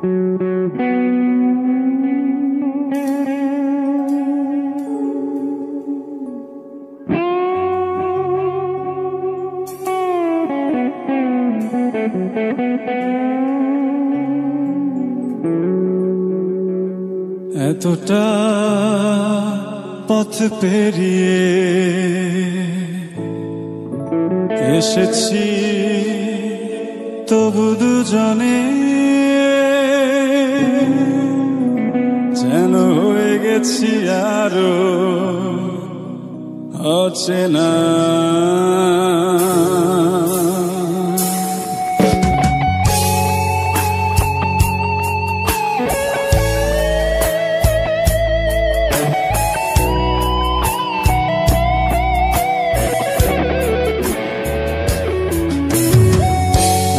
এতটা পথ পেরিয়ে এসেছি তবু দুজনে যেন হয়ে গেছি আরো অচেনা।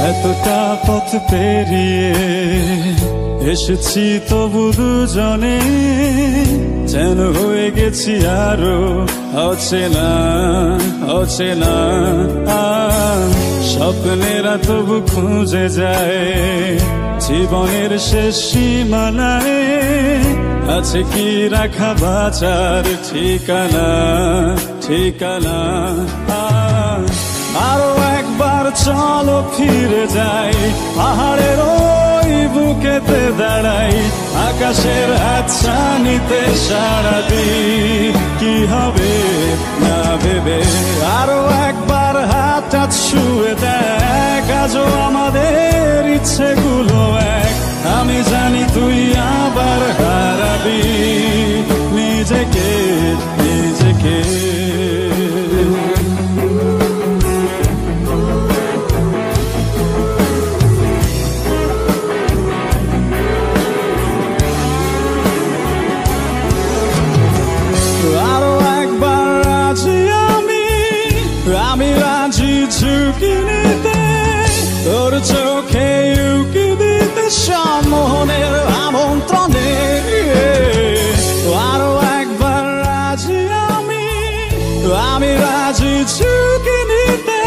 এতটা পথ পেরিয়ে এসেছি তবু দুজনে যেন হয়ে গেছি আরো অচেনা অচেনা। স্বপ্নেরা তবু খুঁজে যায় জীবনের শেষ সীমানায়, আছে কি রাখা বাঁচার ঠিকানা ঠিকানা। আরো একবার চলো ফিরে যাই, পাহাড়ের ওই বুকেতে দাঁড়াই, আকাশের হাতছানিতে সাড়া দিই কি হবে না ভেবে। আরো একবার হাতটা ছুঁয়ে দেখ, আজও আমাদের ইচ্ছেগুলো এক। আমি জানি তুই আবার হারাবি নিজেকে নিজেকে। আমি রাজি ঝুঁকি নিতে, তোর চোখে উকি দিতে সম্মোহনের আমন্ত্রণে। আরো একবার রাজি আমি রাজি ঝুঁকি নিতে,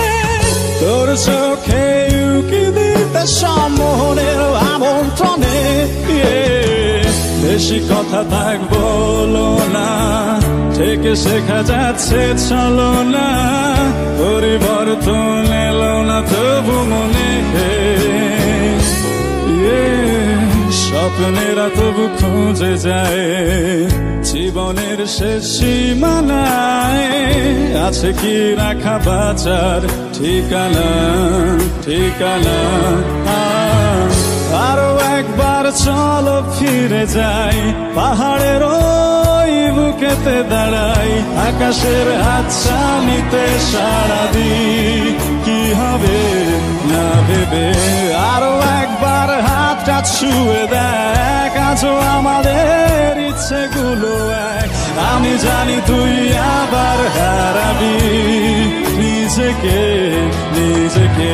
তোর চোখে উকি দিতে সম্মোহনের আমন্ত্রণে। বেশি কথা থাক বলো না, থেকে শেখা যাচ্ছে চলো না, পরিবর্তন এলো না তবু মনে। স্বপ্নেরা তবু খুঁজে যায় জীবনের শেষ সীমানায়, আছে কি রাখা বাঁচার ঠিকানা ঠিকানা। আরো একবার চলো ফিরে যাই, পাহাড়ের ওই বুকেতে দাঁড়াই, আকাশের হাতছানিতে সাড়া দিই কি হবে না ভেবে। আরো একবার হাতটা ছুঁয়ে দেখ, আজও আমাদের ইচ্ছেগুলো এক। আমি জানি তুই আবার হারাবি নিজেকে নিজেকে।